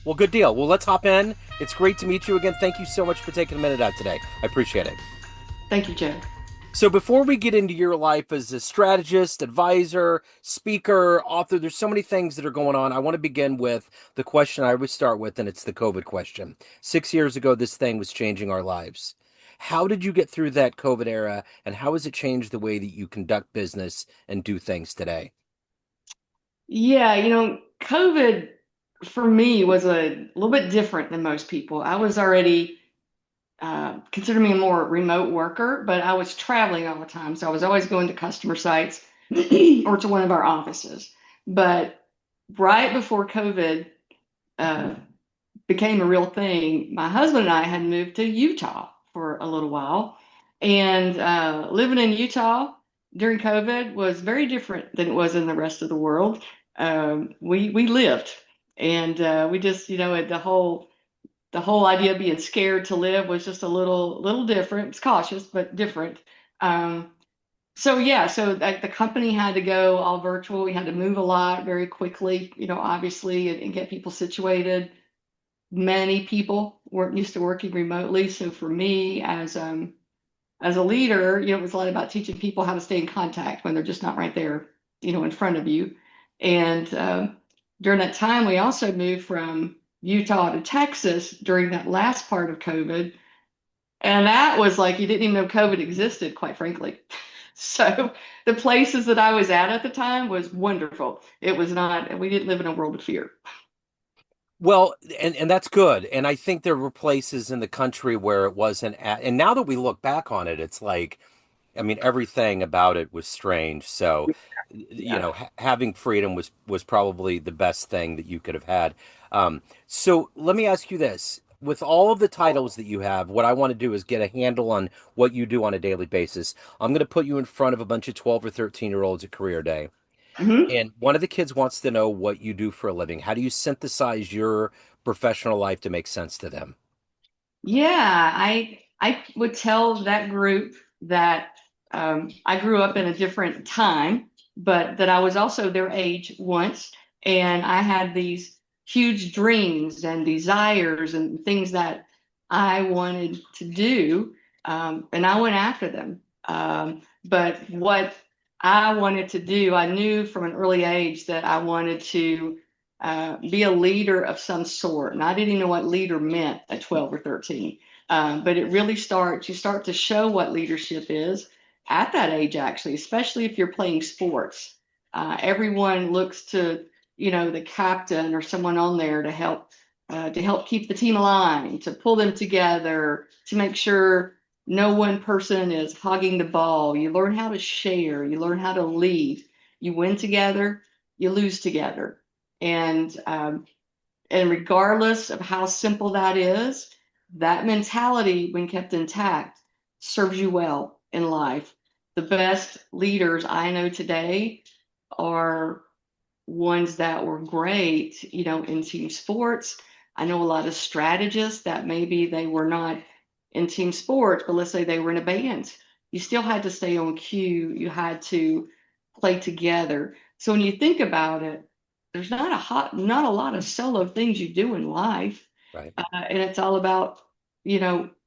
Well, good deal. Well, let's hop in. It's great to meet you again. Thank you so much for taking a minute out today. I appreciate it. Thank you, Joe. So, before we get into your life as a strategist, advisor, speaker, author, there's so many things that are going on. I want to begin with the question I always start with, and it's the COVID question. 6 years ago, this thing was changing our lives. How did you get through that COVID era, and how has it changed the way that you conduct business and do things today? Yeah, COVID for me was a little bit different than most people. I was already consider me a more remote worker, but I was traveling all the time. So I was always going to customer sites or to one of our offices. But right before COVID uh, became a real thing, my husband and I had moved to Utah for a little while. And living in Utah during COVID was very different than it was in the rest of the world. We lived, and we just the whole idea of being scared to live was just a little different. It's cautious, but different. Um, so yeah, so the company had to go all virtual. We had to move a lot very quickly, obviously, and get people situated. Many people weren't used to working remotely. So for me, as a leader, it was a lot about teaching people how to stay in contact when they're just not right there, in front of you. And during that time, we also moved from Utah to Texas during that last part of COVID. And that was like you didn't even know COVID existed, quite frankly. So the places that I was at the time was wonderful. It was not, we didn't live in a world of fear. Well, and that's good. And I think there were places in the country where it wasn't at, and now that we look back on it, it's like, I mean, everything about it was strange. So, Yeah. having freedom was probably the best thing that you could have had. So let me ask you this. With all of the titles that you have, what I want to do is get a handle on what you do on a daily basis. I'm going to put you in front of a bunch of 12 or 13-year-olds at career day. Mhm. And one of the kids wants to know what you do for a living. How do you synthesize your professional life to make sense to them? Yeah, I would tell that group that I grew up in a different time, but that I was also their age once, and I had these huge dreams and desires and things that I wanted to do, and I went after them. But what I wanted to do, I knew from an early age that I wanted to be a leader of some sort. And I didn't even know what leader meant at 12 or 13. But it really you start to show what leadership is at that age, actually, especially if you're playing sports. Everyone looks to, the captain or someone on there to help keep the team aligned, to pull them together, to make sure no one person is hogging the ball. You learn how to share, you learn how to lead. You win together, you lose together. And regardless of how simple that is, that mentality, when kept intact, serves you well in life. The best leaders I know today are ones that were great, in team sports. I know a lot of strategists that maybe they were not in team sports, but let's say they were in a band. You still had to stay on cue. You had to play together. So when you think about it, there's not a lot of solo things you do in life, Right. and it's all about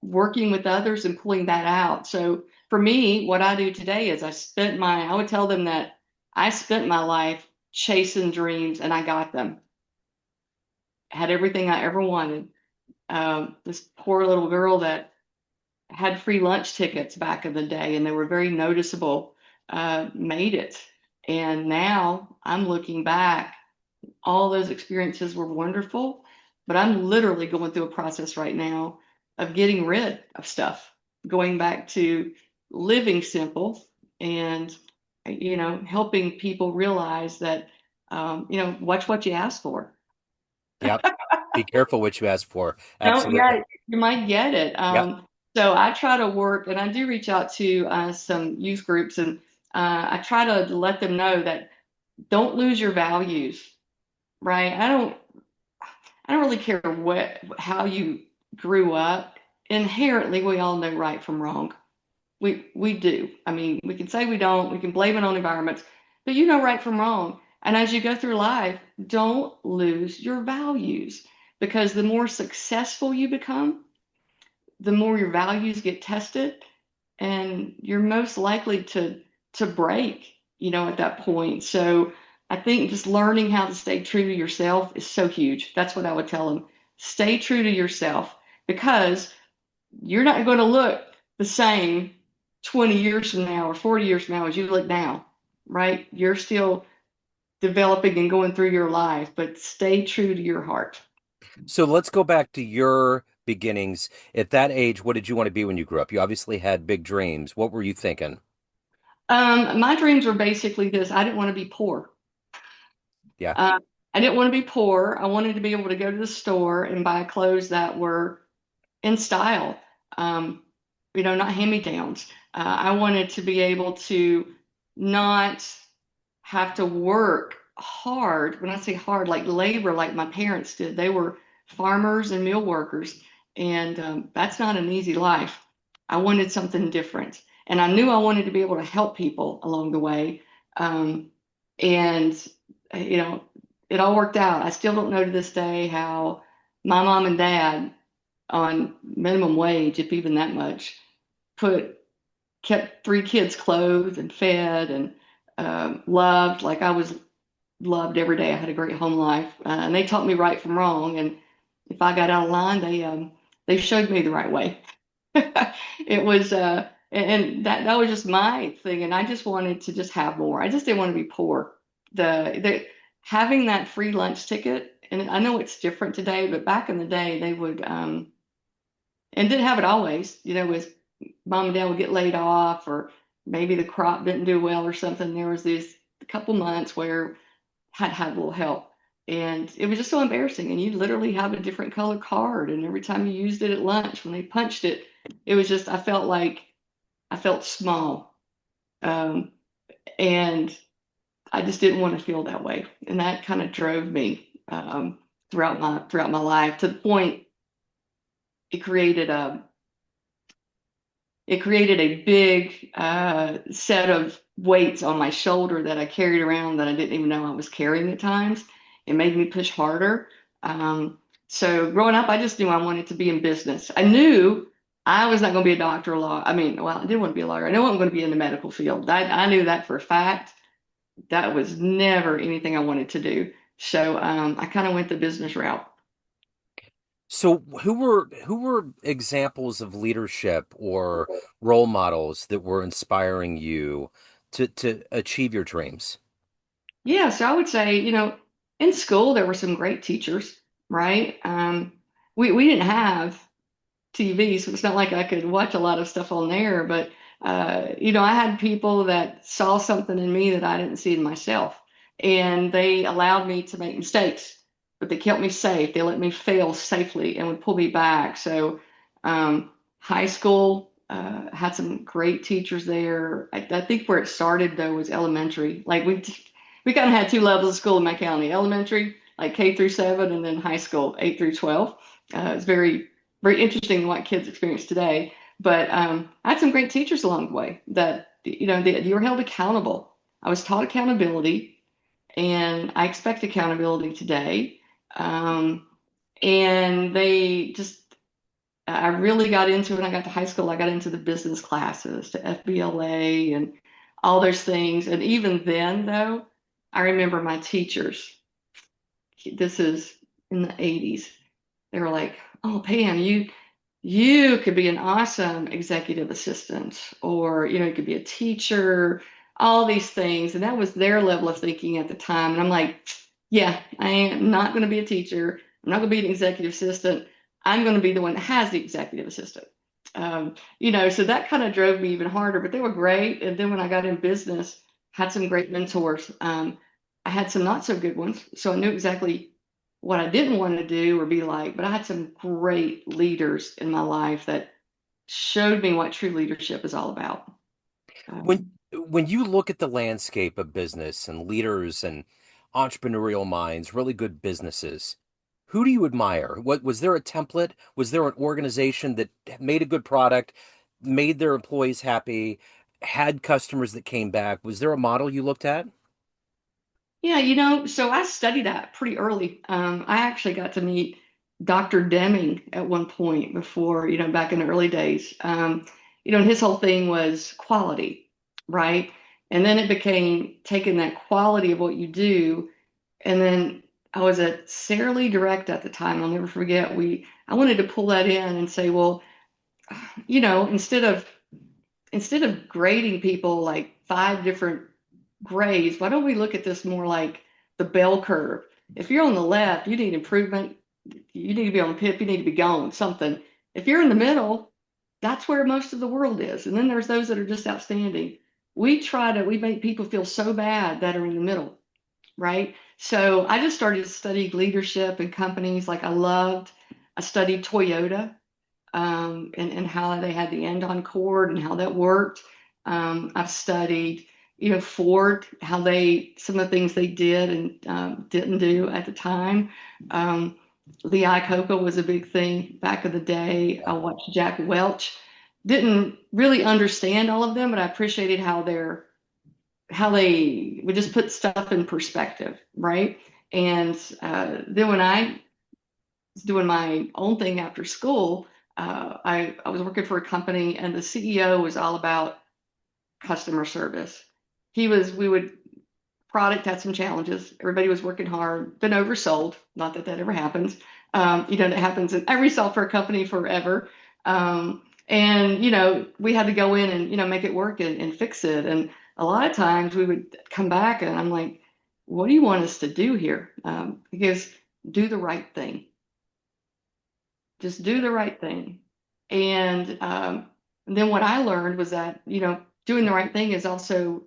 working with others and pulling that out. So for me, what I do today is I would tell them that I spent my life chasing dreams and I got them. Had everything I ever wanted. This poor little girl that had free lunch tickets back in the day and they were very noticeable, made it. And now I'm looking back, all those experiences were wonderful, but I'm literally going through a process right now of getting rid of stuff, going back to living simple and, helping people realize that, watch what you ask for. Yep. Be careful what you ask for. No, yeah, Absolutely. you might get it. Yep. So I try to work, and I do reach out to some youth groups, and I try to let them know that don't lose your values, right? I don't really care how you grew up. Inherently, we all know right from wrong. We do. I mean, we can say we don't. We can blame it on environments, but you know right from wrong. And as you go through life, don't lose your values. because the more successful you become, the more your values get tested, and you're most likely to break, at that point. So I think just learning how to stay true to yourself is so huge. That's what I would tell them. Stay true to yourself, because you're not going to look the same 20 years from now or 40 years from now as you look now, right? You're still developing and going through your life, but stay true to your heart. So let's go back to your beginnings. At that age, what did you want to be when you grew up? You obviously had big dreams. What were you thinking? My dreams were basically this. I didn't want to be poor. Yeah. Uh, I didn't want to be poor. I wanted to be able to go to the store and buy clothes that were in style, um, not hand-me-downs. I wanted to be able to not have to work hard. When I say hard, like labor, like my parents did. They were farmers and mill workers, and that's not an easy life. I wanted something different, and I knew I wanted to be able to help people along the way. Um, and you know, it all worked out. I still don't know to this day how my mom and dad, on minimum wage, if even that much, put kept three kids clothed and fed and loved. Like I was loved every day. I had a great home life, and they taught me right from wrong. And if I got out of line, they showed me the right way. It was and that was just my thing, and I just wanted to just have more. I just didn't want to be poor. The having that free lunch ticket, and I know it's different today, but back in the day they would and didn't have it always. Was mom and dad would get laid off, or maybe the crop didn't do well or something. There was these couple months where had had a little help. And it was just so embarrassing. And you literally have a different color card. And every time you used it at lunch, when they punched it, it was just, I felt like I felt small. Um, and I just didn't want to feel that way. And that kind of drove me throughout my life, to the point it created a it created a big set of weights on my shoulder that I carried around that I didn't even know I was carrying at times. It made me push harder. So growing up, I just knew I wanted to be in business. I knew I was not going to be a doctor or law. I mean, well, I did want to be a lawyer. I knew I wasn't going to be in the medical field. I knew that for a fact. That was never anything I wanted to do. So I kind of went the business route. So who were examples of leadership or role models that were inspiring you to achieve your dreams? Yeah, so I would say, in school there were some great teachers, right? We didn't have TV, so it's not like I could watch a lot of stuff on there, but I had people that saw something in me that I didn't see in myself, and they allowed me to make mistakes, but they kept me safe. They let me fail safely and would pull me back. So, high school had some great teachers there. I think where it started though was elementary. Like we kind of had two levels of school in my county: elementary, like K through 7, and then high school, 8 through 12. It's very interesting what kids experience today. But I had some great teachers along the way that you were held accountable. I was taught accountability, and I expect accountability today. Um, and they just I really got into it when I got to high school. I got into the business classes, to FBLA and all those things. And even then, though, I remember my teachers. This is in the 80s. They were like, "Oh, Pam, you could be an awesome executive assistant, or you could be a teacher, all these things." And that was their level of thinking at the time. And I'm like, yeah, I am not going to be a teacher. I'm not going to be an executive assistant. I'm going to be the one that has the executive assistant. So that kind of drove me even harder, but they were great. And then when I got in business, had some great mentors. I had some not so good ones, so I knew exactly what I didn't want to do or be like, but I had some great leaders in my life that showed me what true leadership is all about. When Um, when you look at the landscape of business and leaders and entrepreneurial minds, really good businesses, who do you admire? What was there a template? Was there an organization that made a good product, made their employees happy, had customers that came back? Was there a model you looked at? yeah, so I studied that pretty early. I actually got to meet. Dr. Deming at one point before, back in the early days. And his whole thing was quality, right? And then it became taking that quality of what you do. And then I was at Sara Lee Direct at the time. I'll never forget. I wanted to pull that in and say, well, instead of grading people like five different grades, why don't we look at this more like the bell curve? If you're on the left, you need improvement. You need to be on the PIP. You need to be gone, something. If you're in the middle, that's where most of the world is. And then there's those that are just outstanding. We make people feel so bad that are in the middle, right? So I just started to study leadership in companies. I studied Toyota, and how they had the end on cord and how that worked. I've studied, Ford, some of the things they did and didn't do at the time. Um, Lee Iacocca was a big thing back in the day. I watched Jack Welch. Didn't really understand all of them, but I appreciated how they would just put stuff in perspective, right? And then when I was doing my own thing after school, I was working for a company, and the CEO was all about customer service. We would, product had some challenges. Everybody was working hard, been oversold. Not that that ever happens. It happens in every software company forever. And we had to go in and, make it work and fix it. And a lot of times we would come back and I'm like, what do you want us to do here? Because do the right thing. Just do the right thing. And then what I learned was that, doing the right thing is also,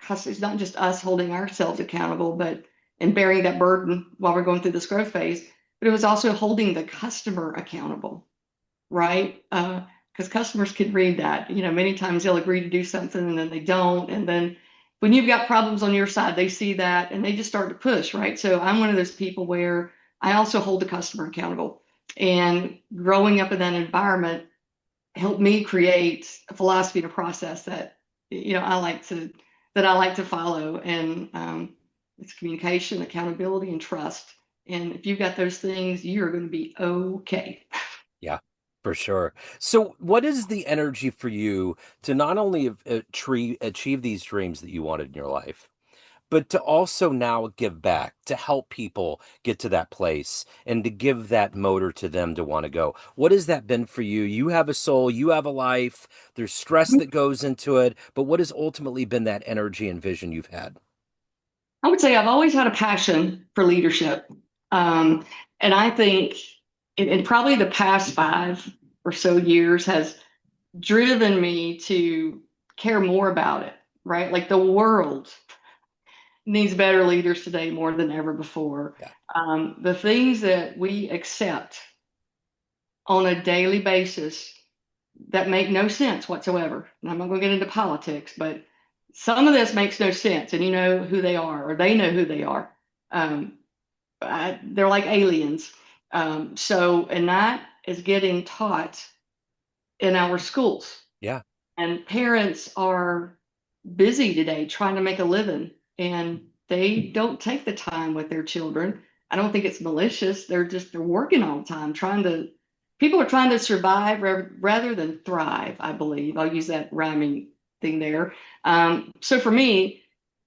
it's not just us holding ourselves accountable, but and bearing that burden while we're going through this growth phase, but it was also holding the customer accountable, right? Because customers can read that. Many times they'll agree to do something and then they don't. And then when you've got problems on your side, they see that and they just start to push, right? So I'm one of those people where I also hold the customer accountable. And growing up in that environment helped me create a philosophy and a process that I like to follow. And it's communication, accountability, and trust. And if you've got those things, you're going to be okay. Yeah, for sure. So, what is the energy for you to not only achieve these dreams that you wanted in your life, but to also now give back, to help people get to that place and to give that motor to them to want to go? What has that been for you? You have a soul, you have a life, there's stress that goes into it, but what has ultimately been that energy and vision you've had? I would say I've always had a passion for leadership. And I think in probably the past 5 or so years has driven me to care more about it, right? Like the world needs better leaders today more than ever before. Yeah. The things that we accept on a daily basis that make no sense whatsoever. And I'm not going to get into politics, but some of this makes no sense, and you know who they are, or they know who they are. Um, they're like aliens. And that is getting taught in our schools. Yeah. And parents are busy today trying to make a living, and they don't take the time with their children. I don't think it's malicious. They're working all the time, people are trying to survive rather than thrive, I believe. I'll use that rhyming thing there. So for me,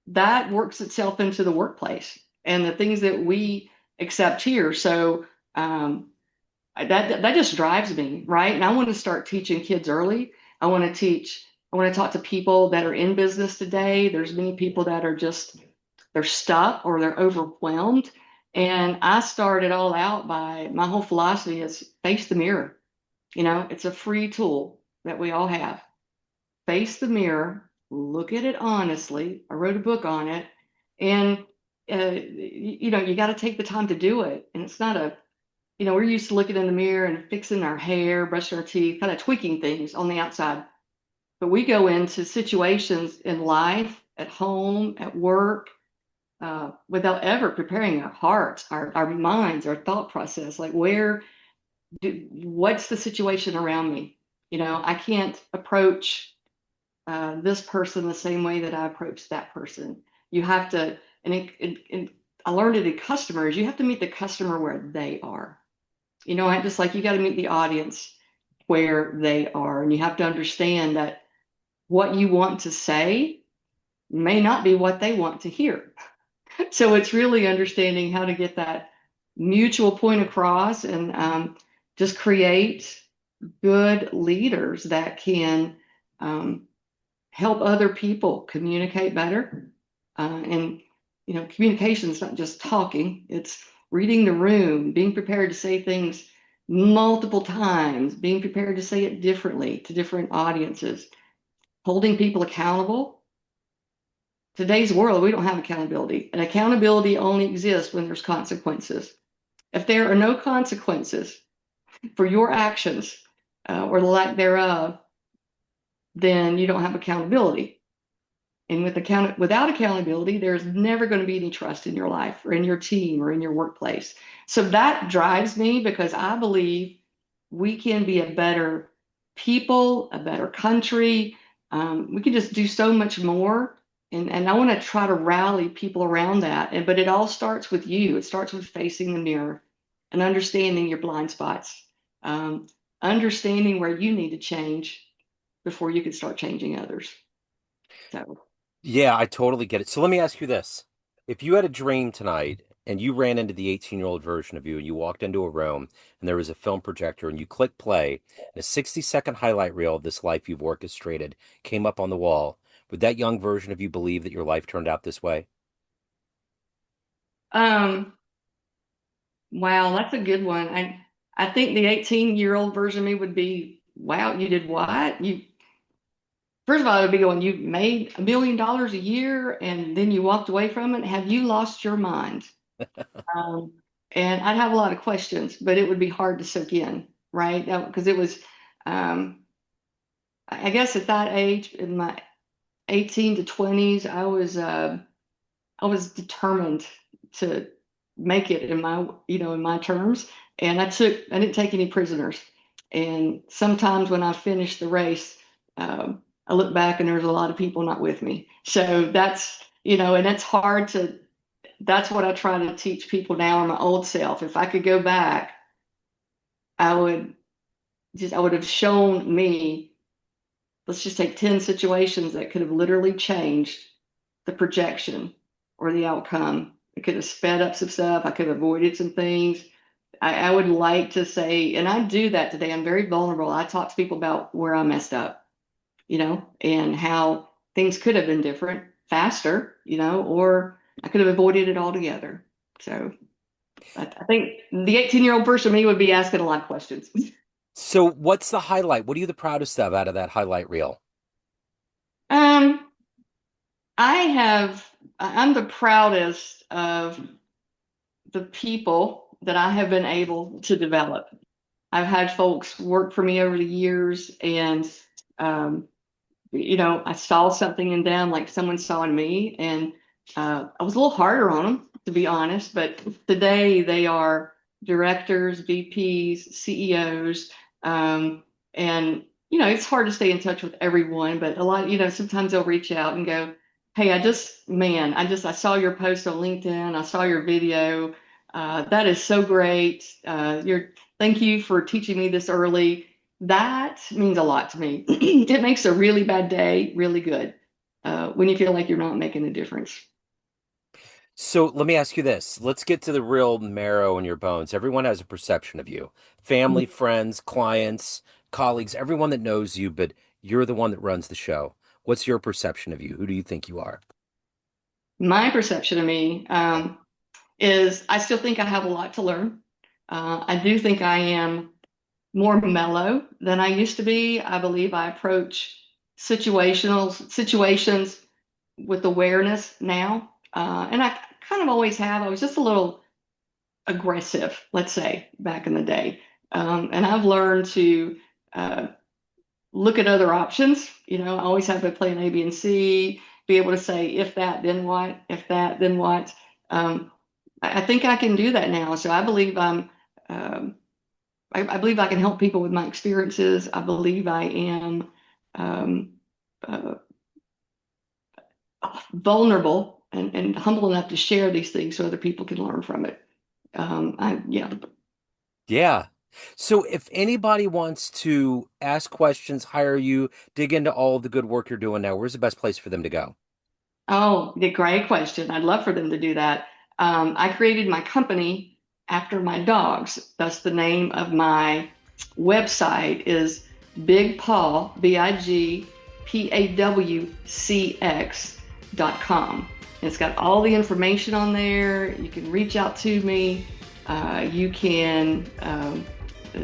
that works itself into the workplace and the things that we accept here. So that just drives me, right? And I want to start teaching kids early. I want to talk to people that are in business today. There's many people that they're stuck or they're overwhelmed. And I started all out by my whole philosophy is face the mirror. It's a free tool that we all have. Face the mirror, look at it honestly. I wrote a book on it. And, you got to take the time to do it. And it's not we're used to looking in the mirror and fixing our hair, brushing our teeth, kind of tweaking things on the outside. But we go into situations in life, at home, at work, without ever preparing our hearts, our minds, our thought process. Like, what's the situation around me? I can't approach this person the same way that I approach that person. You have to, and I learned it in customers, you have to meet the customer where they are. just like you got to meet the audience where they are, and you have to understand that what you want to say may not be what they want to hear. So it's really understanding how to get that mutual point across, and just create good leaders that can um, help other people communicate better. And communication is not just talking; it's reading the room, being prepared to say things multiple times, being prepared to say it differently to different audiences, holding people accountable. Today's world, we don't have accountability, and accountability only exists when there's consequences. If there are no consequences for your actions, or the lack thereof, then you don't have accountability. And without accountability, there's never going to be any trust in your life or in your team or in your workplace. So that drives me, because I believe we can be a better people, a better country. We can just do so much more. And I want to try to rally people around that. But it all starts with you. It starts with facing the mirror and understanding your blind spots, um, understanding where you need to change before you can start changing others. So. Yeah, I totally get it. So let me ask you this. If you had a dream tonight and you ran into the 18-year-old version of you and you walked into a room and there was a film projector and you click play and a 60-second highlight reel of this life you've orchestrated came up on the wall, would that young version of you believe that your life turned out this way? Um, wow, that's a good one. I think the 18-year-old version of me would be, wow, you did what? You First of all, it would be going, you made $1 million a year and then you walked away from it. Have you lost your mind? Um, and I'd have a lot of questions, but it would be hard to soak in, right? Because it was, um, I guess at that age, in my 18 to 20s, I was determined to make it in my terms. And I didn't take any prisoners. And sometimes when I finished the race, I look back and there's a lot of people not with me. So and that's hard that's what I try to teach people now in my old self. If I could go back, I would I would have shown me, let's just take 10 situations that could have literally changed the projection or the outcome. It could have sped up some stuff. I could have avoided some things. I would like to say, and I do that today. I'm very vulnerable. I talk to people about where I messed up, and how things could have been different, faster, or I could have avoided it altogether. So I think the 18-year-old person of me would be asking a lot of questions. So what's the highlight? What are you the proudest of out of that highlight reel? Um, I'm the proudest of the people that I have been able to develop. I've had folks work for me over the years, and um, I saw something in them like someone saw in me, and I was a little harder on them, to be honest. But today they are directors, VPs, CEOs, and it's hard to stay in touch with everyone, but a lot, sometimes they'll reach out and go, "Hey, I saw your post on LinkedIn. I saw your video. That is so great. Thank you for teaching me this early." That means a lot to me. It makes a really bad day really good, when you feel like you're not making a difference. So let me ask you this. Let's get to the real marrow in your bones. Everyone has a perception of you. Family, friends, clients, colleagues, everyone that knows you, but you're the one that runs the show. What's your perception of you? Who do you think you are? My perception of me is I still think I have a lot to learn. I do think I am more mellow than I used to be. I believe I approach situations with awareness now, and I kind of always have. I was just a little aggressive, let's say, back in the day. And I've learned to uh, look at other options. I always have a plan A, B, and C, be able to say, if that, then what? If that, then what? I think I can do that now. So um, I believe I can help people with my experiences. I believe I am um, uh, vulnerable and humble enough to share these things so other people can learn from it. Yeah. Yeah. So if anybody wants to ask questions, hire you, dig into all of the good work you're doing now, where's the best place for them to go? Oh, the great question. I'd love for them to do that. I created my company after my dogs. That's the name of my website is BigPaw, BigPawCX.com. It's got all the information on there. You can reach out to me. You can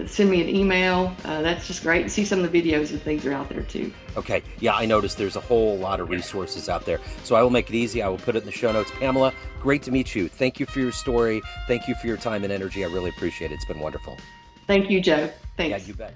send me an email. That's just great. See some of the videos and things are out there too. Okay. Yeah, I noticed there's a whole lot of resources out there. So I will make it easy. I will put it in the show notes. Pamela, great to meet you. Thank you for your story. Thank you for your time and energy. I really appreciate it. It's been wonderful. Thank you, Joe. Yeah, Thanks. you bet.